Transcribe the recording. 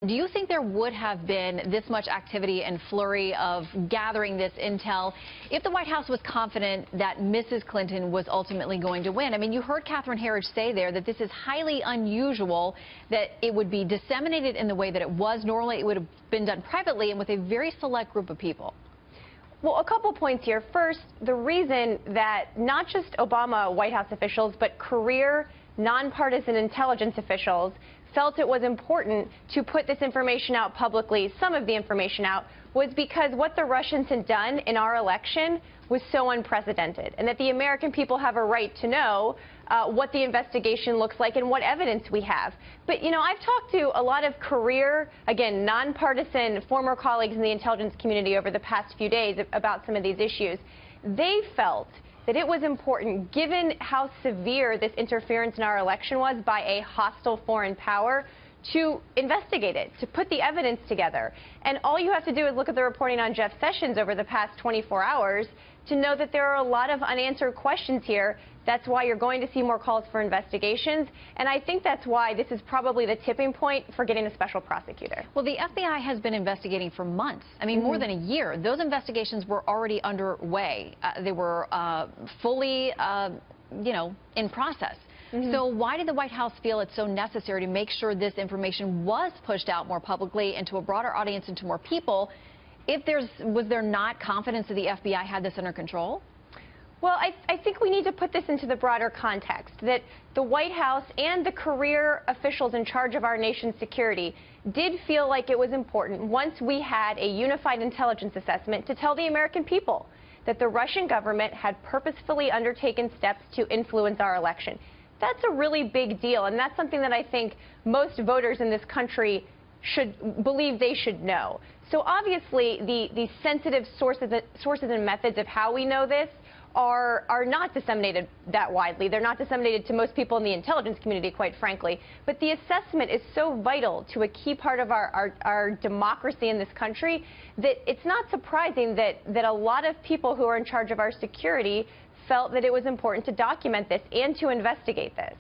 Do you think there would have been this much activity and flurry of gathering this intel if the White House was confident that Mrs. Clinton was ultimately going to win? I mean, you heard Catherine Herridge say there that this is highly unusual, that it would be disseminated in the way that it was. Normally, it would have been done privately and with a very select group of people. Well, a couple points here. First, the reason that not just Obama White House officials, but career, nonpartisan intelligence officials felt it was important to put this information out publicly, some of the information out, was because what the Russians had done in our election was so unprecedented, and that the American people have a right to know what the investigation looks like and what evidence we have. But, you know, I've talked to a lot of career, again, nonpartisan former colleagues in the intelligence community over the past few days about some of these issues. They felt that it was important, given how severe this interference in our election was by a hostile foreign power, to investigate it, to put the evidence together. And all you have to do is look at the reporting on Jeff Sessions over the past 24 hours to know that there are a lot of unanswered questions here. That's why you're going to see more calls for investigations. And I think that's why this is probably the tipping point for getting a special prosecutor. Well, the FBI has been investigating for months. I mean, more than a year. Those investigations were already underway. They were fully, in process. So why did the White House feel it's so necessary to make sure this information was pushed out more publicly and to a broader audience and to more people? Was there not confidence that the FBI had this under control? Well, I think we need to put this into the broader context, that the White House and the career officials in charge of our nation's security did feel like it was important, once we had a unified intelligence assessment, to tell the American people that the Russian government had purposefully undertaken steps to influence our election. That's a really big deal, and that's something that I think most voters in this country should believe they should know. So obviously, the sensitive sources and methods of how we know this are not disseminated that widely. They're not disseminated to most people in the intelligence community, quite frankly. But the assessment is so vital to a key part of our democracy in this country that it's not surprising that a lot of people who are in charge of our security felt that it was important to document this and to investigate this.